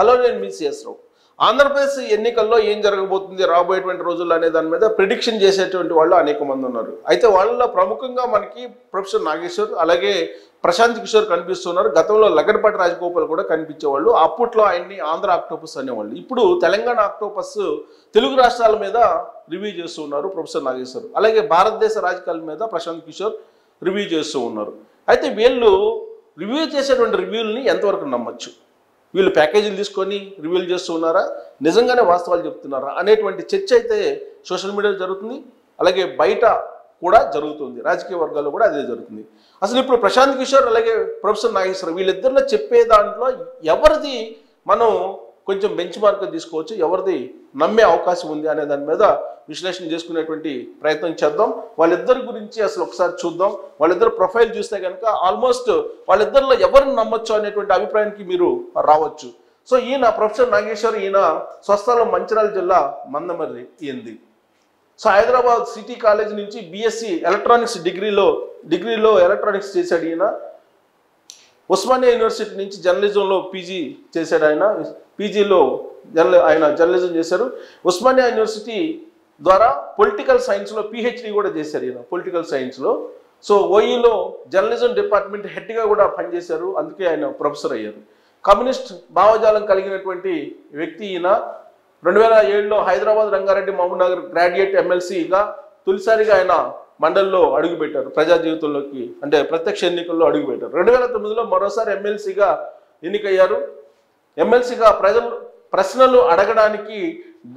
Hello నేను మీ CS రావు. ఆంధ్రప్రదేశ్ ఎన్నికల్లో ఏం జరగబోతుంది రాబోయేటువంటి రోజుల్లో అనే దాని మీద ప్రిడిక్షన్ చేసేటువంటి వాళ్ళు అనేక మంది ఉన్నారు. అయితే వాళ్ళలో ప్రముఖంగా మనకి ప్రొఫెసర్ నాగేశ్వర్ అలాగే ప్రశాంత్ కిషోర్ కనిపిస్తున్నారు. గతంలో లగడపాటి రాజగోపాల్ కూడా కనిపించేవాళ్ళు. అప్పట్లో ఆయన్ని ఆంధ్ర ఆక్టోపస్ అనేవాళ్ళు. ఇప్పుడు తెలంగాణ ఆక్టోపస్ తెలుగు రాష్ట్రాల మీద రివ్యూ చేస్తూ ఉన్నారు ప్రొఫెసర్ నాగేశ్వర్. అలాగే భారతదేశ రాజకీయాల మీద ప్రశాంత్ కిషోర్ రివ్యూ చేస్తూ ఉన్నారు. అయితే వీళ్ళు రివ్యూ చేసేటువంటి రివ్యూల్ని ఎంతవరకు నమ్మచ్చు, వీళ్ళు ప్యాకేజీలు తీసుకొని రివ్యూలు చేస్తూ ఉన్నారా, నిజంగానే వాస్తవాలు చెప్తున్నారా అనేటువంటి చర్చ అయితే సోషల్ మీడియాలో జరుగుతుంది. అలాగే బయట కూడా జరుగుతుంది, రాజకీయ వర్గాల్లో కూడా అదే జరుగుతుంది. అసలు ఇప్పుడు ప్రశాంత్ కిషోర్ అలాగే ప్రొఫెసర్ నాగేశ్వర్ వీళ్ళిద్దరిలో చెప్పే దాంట్లో ఎవరిది మనం కొంచెం బెంచ్ మార్క్ తీసుకోవచ్చు, ఎవరిది నమ్మే అవకాశం ఉంది అనే దాని మీద విశ్లేషణ చేసుకునేటువంటి ప్రయత్నం చేద్దాం. వాళ్ళిద్దరి గురించి అసలు ఒకసారి చూద్దాం. వాళ్ళిద్దరు ప్రొఫైల్ చూస్తే కనుక ఆల్మోస్ట్ వాళ్ళిద్దరిలో ఎవరిని నమ్మొచ్చు అనేటువంటి అభిప్రాయానికి మీరు రావచ్చు. సో ఈయన ప్రొఫెసర్ నాగేశ్వర్, ఈయన స్వస్థలం మంచిర్యాల జిల్లా మందమర్రి ఈయనది. సో హైదరాబాద్ సిటీ కాలేజ్ నుంచి బీఎస్సీ ఎలక్ట్రానిక్స్ డిగ్రీలో ఎలక్ట్రానిక్స్ చేశాడు ఈయన. ఉస్మానియా యూనివర్సిటీ నుంచి జర్నలిజంలో పీజీ చేశాడు ఆయన. పీజీలో ఆయన జర్నలిజం చేశారు. ఉస్మానియా యూనివర్సిటీ ద్వారా పొలిటికల్ సైన్స్లో పిహెచ్డి కూడా చేశారు ఈయన, పొలిటికల్ సైన్స్లో. సో ఓఈలో జర్నలిజం డిపార్ట్మెంట్ హెడ్గా కూడా పనిచేశారు, అందుకే ఆయన ప్రొఫెసర్ అయ్యారు. కమ్యూనిస్ట్ భావజాలం కలిగినటువంటి వ్యక్తి ఈయన. 2007లో హైదరాబాద్ రంగారెడ్డి మహబూబ్ నగర్ గ్రాడ్యుయేట్ ఎమ్మెల్సీగా తొలిసారిగా ఆయన మండలిలో అడుగుపెట్టారు, ప్రజా జీవితంలోకి అంటే ప్రత్యక్ష ఎన్నికల్లో అడుగుపెట్టారు. 2009లో మరోసారి ఎమ్మెల్సీగా ఎన్నికయ్యారు. ఎమ్మెల్సీగా ప్రశ్నలు అడగడానికి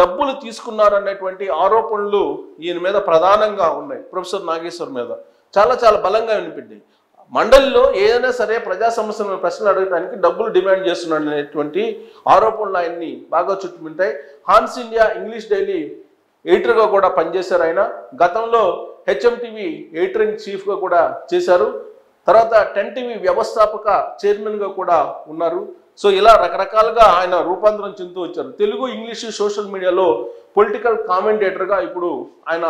డబ్బులు తీసుకున్నారు అనేటువంటి ఆరోపణలు ఈయన మీద ప్రధానంగా ఉన్నాయి. ప్రొఫెసర్ నాగేశ్వర్ మీద చాలా బలంగా వినిపించాయి. మండలిలో ఏదైనా సరే ప్రజా సమస్యలను ప్రశ్నలు అడగడానికి డబ్బులు డిమాండ్ చేస్తున్నాడు అనేటువంటి ఆరోపణలు ఆయన్ని బాగా చుట్టుముంటాయి. హాన్స్ ఇండియా ఇంగ్లీష్ డైలీ ఎడిటర్గా కూడా పనిచేశారు ఆయన. గతంలో హెచ్ఎంటీవీ ఎడిటర్ ఇన్ చీఫ్గా కూడా చేశారు. తర్వాత 10 టీవీ వ్యవస్థాపక చైర్మన్గా కూడా ఉన్నారు. సో ఇలా రకరకాలుగా ఆయన రూపాంతరం చెందుతూ వచ్చారు. తెలుగు, ఇంగ్లీషు, సోషల్ మీడియాలో పొలిటికల్ కామెంటేటర్గా ఇప్పుడు ఆయన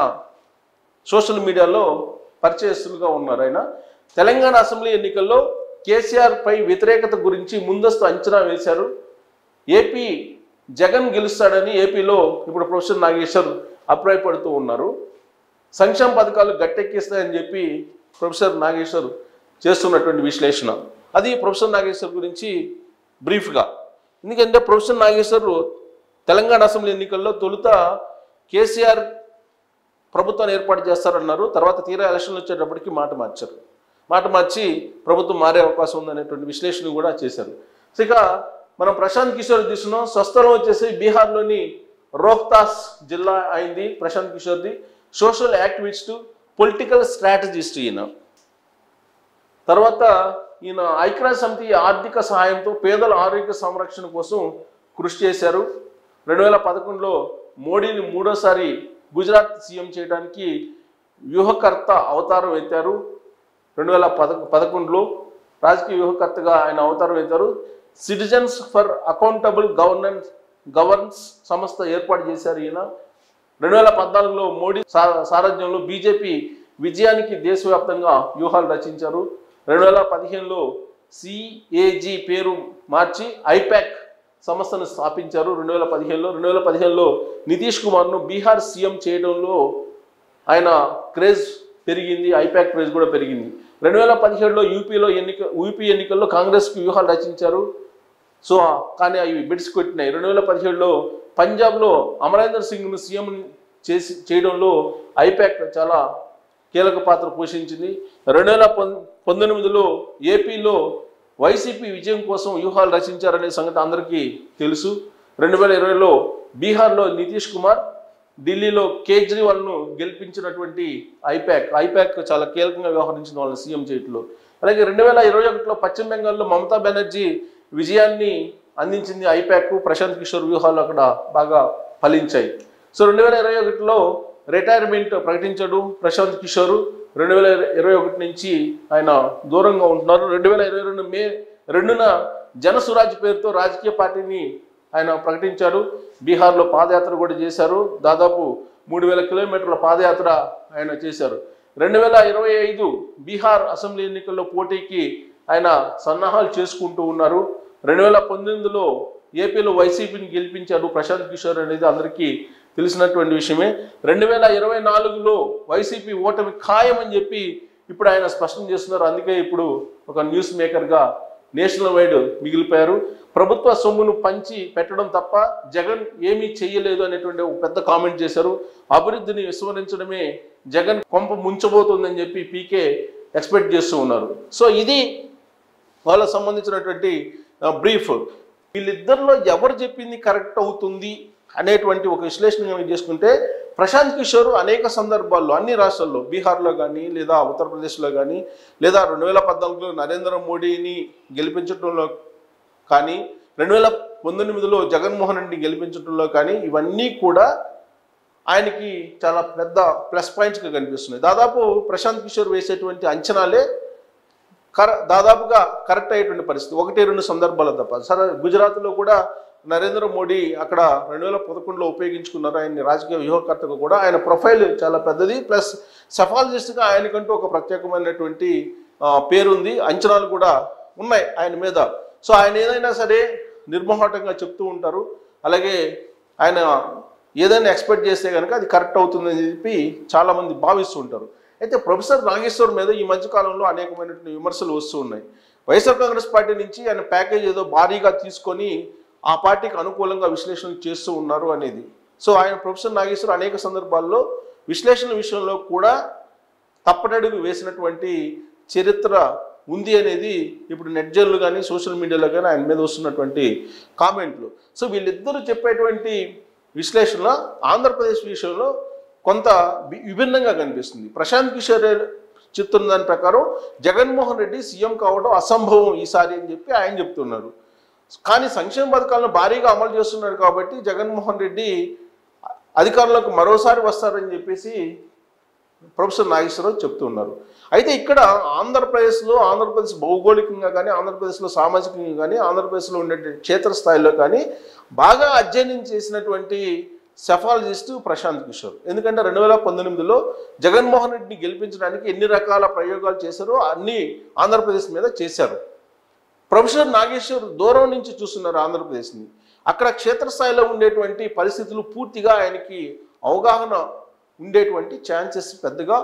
సోషల్ మీడియాలో పరిచయస్తులుగా ఉన్నారు. ఆయన తెలంగాణ అసెంబ్లీ ఎన్నికల్లో కేసీఆర్ పై వ్యతిరేకత గురించి ముందస్తు అంచనా వేశారు. ఏపీ జగన్ గెలుస్తాడని ఏపీలో ఇప్పుడు ప్రొఫెసర్ నాగేశ్వర్ అభిప్రాయపడుతూ ఉన్నారు. సంక్షేమ పథకాలు గట్టెక్కిస్తాయని చెప్పి ప్రొఫెసర్ నాగేశ్వర్ చేస్తున్నటువంటి విశ్లేషణ అది ప్రొఫెసర్ నాగేశ్వర్ గురించి బ్రీఫ్గా. ఎందుకంటే ప్రొఫెసర్ నాగేశ్వర్ తెలంగాణ అసెంబ్లీ ఎన్నికల్లో తొలుత కేసీఆర్ ప్రభుత్వాన్ని ఏర్పాటు చేస్తారన్నారు. తర్వాత తీరా ఎలక్షన్లు వచ్చేటప్పటికి మాట మార్చి ప్రభుత్వం మారే అవకాశం ఉందనేటువంటి విశ్లేషణ కూడా చేశారు. ఇక మనం ప్రశాంత్ కిషోర్ తీసుకున్నాం. స్వస్థలం వచ్చేసి బీహార్లోని రోహ్తాస్ జిల్లా అయింది ప్రశాంత్ కిషోర్ది. సోషల్ యాక్టివిస్ట్, పొలిటికల్ స్ట్రాటజిస్ట్ ఈయన. తర్వాత ఈయన ఐక్యరాజ్య సమితి ఆర్థిక సహాయంతో పేదల ఆరోగ్య సంరక్షణ కోసం కృషి చేశారు. 2011లో మోడీని మూడోసారి గుజరాత్ సీఎం చేయడానికి వ్యూహకర్త అవతారం ఎత్తారు. 2011లో రాజకీయ వ్యూహకర్తగా ఆయన అవతారం ఎత్తారు. సిటిజన్స్ ఫర్ అకౌంటబుల్ గవర్నెన్స్ సంస్థ ఏర్పాటు చేశారు ఈయన. 2014లో మోడీ సారథ్యంలో బీజేపీ విజయానికి దేశవ్యాప్తంగా వ్యూహాలు రచించారు. 2015లో సిఏజీ పేరు మార్చి ఐపాక్ సంస్థను స్థాపించారు. 2015లో నితీష్ కుమార్ను బీహార్ సీఎం చేయడంలో ఆయన క్రేజ్ పెరిగింది, ఐపాక్ క్రేజ్ కూడా పెరిగింది. 2017లో యూపీ ఎన్నికల్లో కాంగ్రెస్కి వ్యూహాలు రచించారు. సో కానీ అవి బిడ్స్ కొట్టినాయి. 2017లో పంజాబ్లో అమరేందర్ సింగ్ను సీఎం చేయడంలో ఐపాక్ చాలా కీలక పాత్ర పోషించింది. 2019లో ఏపీలో వైసీపీ విజయం కోసం వ్యూహాలు రచించారనే సంగతి అందరికీ తెలుసు. 2020లో బీహార్లో నితీష్ కుమార్, ఢిల్లీలో కేజ్రీవాల్ను గెలిపించినటువంటి ఐపాక్ చాలా కీలకంగా వ్యవహరించిన వాళ్ళని సీఎం చేయట్లో. అలాగే 2021లో పశ్చిమ బెంగాల్లో మమతా బెనర్జీ విజయాన్ని అందించింది ఐపాక్. ప్రశాంత్ కిషోర్ వ్యూహాలు అక్కడ బాగా ఫలించాయి. సో 2021లో రిటైర్మెంట్ ప్రకటించాడు ప్రశాంత్ కిషోర్. 2021 నుంచి ఆయన దూరంగా ఉంటున్నారు. 2022 మే 2న జనసురాజ్ పేరుతో రాజకీయ పార్టీని ఆయన ప్రకటించారు. బీహార్లో పాదయాత్ర కూడా చేశారు. దాదాపు 3000 కిలోమీటర్ల పాదయాత్ర ఆయన చేశారు. 2025 బీహార్ అసెంబ్లీ ఎన్నికల్లో పోటీకి ఆయన సన్నాహాలు చేసుకుంటూ ఉన్నారు. 2019లో ఏపీలో వైసీపీని గెలిపించారు ప్రశాంత్ కిషోర్ అనేది అందరికీ తెలిసినటువంటి విషయమే. 2024లో వైసీపీ ఓటమి ఖాయమని చెప్పి ఇప్పుడు ఆయన స్పష్టం చేస్తున్నారు. అందుకే ఇప్పుడు ఒక న్యూస్ మేకర్గా నేషనల్ వైడ్ మిగిలిపోయారు. ప్రభుత్వ సొమ్మును పంచి పెట్టడం తప్ప జగన్ ఏమీ చెయ్యలేదు అనేటువంటి ఒక పెద్ద కామెంట్ చేశారు. అభివృద్ధిని విస్మరించడమే జగన్ కొంప ముంచబోతుందని చెప్పి పీకే ఎక్స్పెక్ట్ చేస్తూ ఉన్నారు. సో ఇది వాళ్ళకు సంబంధించినటువంటి బ్రీఫ్. వీళ్ళిద్దరిలో ఎవరు చెప్పింది కరెక్ట్ అవుతుంది అనేటువంటి ఒక విశ్లేషణ కనుక చేసుకుంటే ప్రశాంత్ కిషోర్ అనేక సందర్భాల్లో అన్ని రాష్ట్రాల్లో బీహార్లో కానీ లేదా ఉత్తరప్రదేశ్లో కానీ లేదా 2014లో నరేంద్ర మోడీని గెలిపించడంలో కానీ 2019లో జగన్మోహన్ రెడ్డిని గెలిపించడంలో కానీ ఇవన్నీ కూడా ఆయనకి చాలా పెద్ద ప్లస్ పాయింట్స్గా కనిపిస్తున్నాయి. దాదాపు ప్రశాంత్ కిషోర్ వేసేటువంటి అంచనాలే దాదాపుగా కరెక్ట్ అయ్యేటువంటి పరిస్థితి 1-2 సందర్భాలు తప్ప. సరే, గుజరాత్లో కూడా నరేంద్ర మోడీ అక్కడ 2011లో ఉపయోగించుకున్నారు ఆయన్ని రాజకీయ వ్యూహకర్తగా కూడా. ఆయన ప్రొఫైల్ చాలా పెద్దది, ప్లస్ సెఫాలజిస్ట్గా ఆయనకంటూ ఒక ప్రత్యేకమైనటువంటి పేరుంది, అంచనాలు కూడా ఉన్నాయి ఆయన మీద. సో ఆయన ఏదైనా సరే నిర్మోహటంగా చెప్తూ ఉంటారు. అలాగే ఆయన ఏదైనా ఎక్స్పెక్ట్ చేస్తే కనుక అది కరెక్ట్ అవుతుందని చెప్పి చాలామంది భావిస్తూ ఉంటారు. అయితే ప్రొఫెసర్ నాగేశ్వర్ మీద ఈ మధ్యకాలంలో అనేకమైనటువంటి విమర్శలు వస్తూ ఉన్నాయి. వైఎస్ఆర్ కాంగ్రెస్ పార్టీ నుంచి ఆయన ప్యాకేజ్ ఏదో భారీగా తీసుకొని ఆ పార్టీకి అనుకూలంగా విశ్లేషణలు చేస్తూ ఉన్నారు అనేది. సో ఆయన ప్రొఫెసర్ నాగేశ్వర్ అనేక సందర్భాల్లో విశ్లేషణ విషయంలో కూడా తప్పటడుగు వేసినటువంటి చరిత్ర ఉంది అనేది ఇప్పుడు నెట్జర్లు కానీ సోషల్ మీడియాలో కానీ ఆయన మీద వస్తున్నటువంటి కామెంట్లు. సో వీళ్ళిద్దరూ చెప్పేటువంటి విశ్లేషణ ఆంధ్రప్రదేశ్ విషయంలో కొంత విభిన్నంగా కనిపిస్తుంది. ప్రశాంత్ కిషోర్ చెప్తున్న దాని ప్రకారం జగన్మోహన్ రెడ్డి సీఎం కావడం అసంభవం ఈసారి అని చెప్పి ఆయన చెప్తున్నారు. కానీ సంక్షేమ పథకాలను భారీగా అమలు చేస్తున్నారు కాబట్టి జగన్మోహన్ రెడ్డి అధికారంలోకి మరోసారి వస్తారని చెప్పేసి ప్రొఫెసర్ నాగేశ్వరరావు చెప్తున్నారు. అయితే ఇక్కడ ఆంధ్రప్రదేశ్ భౌగోళికంగా కానీ ఆంధ్రప్రదేశ్లో సామాజికంగా కానీ ఆంధ్రప్రదేశ్లో ఉండే క్షేత్రస్థాయిలో కానీ బాగా అధ్యయనం చేసినటువంటి సెఫాలజిస్టు ప్రశాంత్ కిషోర్. ఎందుకంటే 2019లో జగన్మోహన్ రెడ్డిని గెలిపించడానికి ఎన్ని రకాల ప్రయోగాలు చేశారో అన్ని ఆంధ్రప్రదేశ్ మీద చేశారు. ప్రొఫెసర్ నాగేశ్వర్ దూరం నుంచి చూస్తున్నారు ఆంధ్రప్రదేశ్ని. అక్కడ క్షేత్రస్థాయిలో ఉండేటువంటి పరిస్థితులు పూర్తిగా ఆయనకి అవగాహన ఉండేటువంటి ఛాన్సెస్ పెద్దగా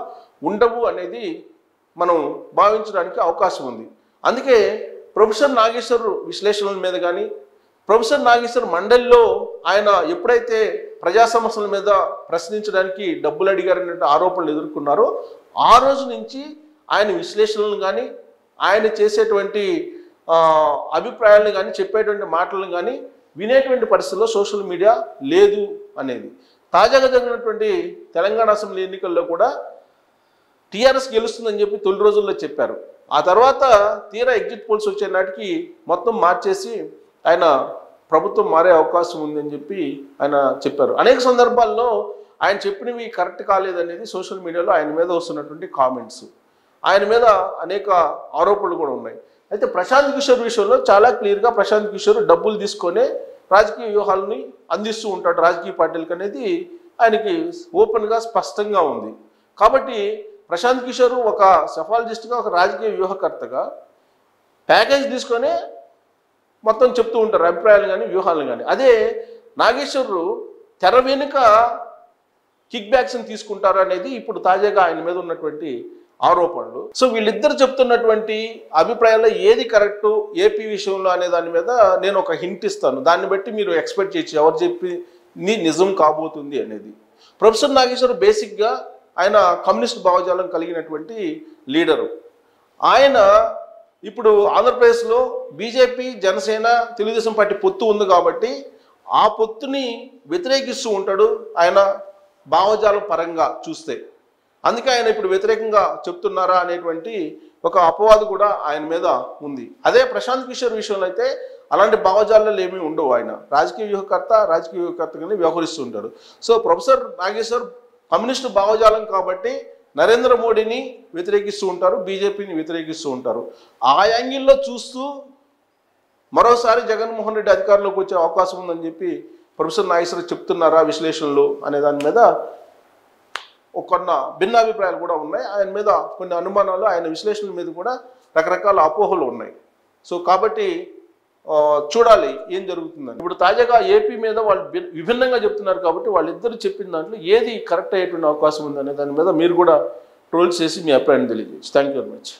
ఉండవు అనేది మనం భావించడానికి అవకాశం ఉంది. అందుకే ప్రొఫెసర్ నాగేశ్వర్ విశ్లేషణల మీద కానీ ప్రొఫెసర్ నాగేశ్వర్ మండలిలో ఆయన ఎప్పుడైతే ప్రజా సమస్యల మీద ప్రశ్నించడానికి డబ్బులు అడిగారనే ఆరోపణలు ఎదుర్కొన్నారో ఆ రోజు నుంచి ఆయన విశ్లేషణలను కానీ ఆయన చేసేటువంటి అభిప్రాయాలను కానీ చెప్పేటువంటి మాటలను కానీ వినేటువంటి పరిస్థితుల్లో సోషల్ మీడియా లేదు అనేది. తాజాగా జరిగినటువంటి తెలంగాణ అసెంబ్లీ ఎన్నికల్లో కూడా టీఆర్ఎస్ గెలుస్తుందని చెప్పి తొలి రోజుల్లో చెప్పారు. ఆ తర్వాత తీరా ఎగ్జిట్ పోల్స్ వచ్చే నాటికి మొత్తం మార్చేసి ఆయన ప్రభుత్వం మారే అవకాశం ఉందని చెప్పి ఆయన చెప్పారు. అనేక సందర్భాల్లో ఆయన చెప్పినవి కరెక్ట్ కాలేదనేది సోషల్ మీడియాలో ఆయన మీద వస్తున్నటువంటి కామెంట్స్. ఆయన మీద అనేక ఆరోపణలు కూడా ఉన్నాయి. అయితే ప్రశాంత్ కిషోర్ విషయంలో చాలా క్లియర్గా ప్రశాంత్ కిషోర్ డబ్బులు తీసుకొని రాజకీయ వ్యూహాలని అందిస్తూ ఉంటాడు రాజకీయ పార్టీలకు అనేది ఆయనకి ఓపెన్గా స్పష్టంగా ఉంది. కాబట్టి ప్రశాంత్ కిషోర్ ఒక సెఫాలజిస్ట్గా ఒక రాజకీయ వ్యూహకర్తగా ప్యాకేజ్ తీసుకొని మొత్తం చెప్తూ ఉంటారు అభిప్రాయాలు కానీ వ్యూహాలను కానీ. అదే నాగేశ్వరరావు తెర వెనుక కిక్ బ్యాక్స్ని తీసుకుంటారు అనేది ఇప్పుడు తాజాగా ఆయన మీద ఉన్నటువంటి ఆరోపణలు. సో వీళ్ళిద్దరు చెప్తున్నటువంటి అభిప్రాయాల్లో ఏది కరెక్టు ఏపీ విషయంలో అనే దాని మీద నేను ఒక హింట్ ఇస్తాను. దాన్ని బట్టి మీరు ఎక్స్పెక్ట్ చేయొచ్చు ఎవరు చెప్పి నిజం కాబోతుంది అనేది. ప్రొఫెసర్ నాగేశ్వర్ బేసిక్గా ఆయన కమ్యూనిస్ట్ భావజాలం కలిగినటువంటి లీడరు. ఆయన ఇప్పుడు ఆంధ్రప్రదేశ్లో బీజేపీ జనసేన తెలుగుదేశం పార్టీ పొత్తు ఉంది కాబట్టి ఆ పొత్తుని వ్యతిరేకిస్తూ ఉంటాడు ఆయన భావజాలం పరంగా చూస్తే. అందుకే ఆయన ఇప్పుడు వ్యతిరేకంగా చెప్తున్నారా అనేటువంటి ఒక అపవాదు కూడా ఆయన మీద ఉంది. అదే ప్రశాంత్ కిషోర్ విషయంలో అయితే అలాంటి భావజాలాలు ఏమీ ఉండవు. ఆయన రాజకీయ వ్యూహకర్తగానే వ్యవహరిస్తూ ఉంటాడు. సో ప్రొఫెసర్ నాగేశ్వర్ కమ్యూనిస్టు భావజాలం కాబట్టి నరేంద్ర మోడీని వ్యతిరేకిస్తూ ఉంటారు, బీజేపీని వ్యతిరేకిస్తూ ఉంటారు. ఆ యాంగిల్లో చూస్తూ మరోసారి జగన్మోహన్ రెడ్డి అధికారంలోకి వచ్చే అవకాశం ఉందని చెప్పి ప్రొఫెసర్ నాగేశ్వర్ చెప్తున్నారా విశ్లేషణలు అనే దాని మీద కొన్ని భిన్నాభిప్రాయాలు కూడా ఉన్నాయి. ఆయన మీద కొన్ని అనుమానాలు, ఆయన విశ్లేషణల మీద కూడా రకరకాల అపోహలు ఉన్నాయి. సో కాబట్టి చూడాలి ఏం జరుగుతుందని. ఇప్పుడు తాజాగా ఏపీ మీద వాళ్ళు విభిన్నంగా చెప్తున్నారు కాబట్టి వాళ్ళిద్దరు చెప్పిన దాంట్లో ఏది కరెక్ట్ అయ్యేటువంటి అవకాశం ఉందనే దాని మీద మీరు కూడా ట్రోల్స్ చేసి మీ అభిప్రాయాన్ని తెలియజేయచ్చు. Thank you very much.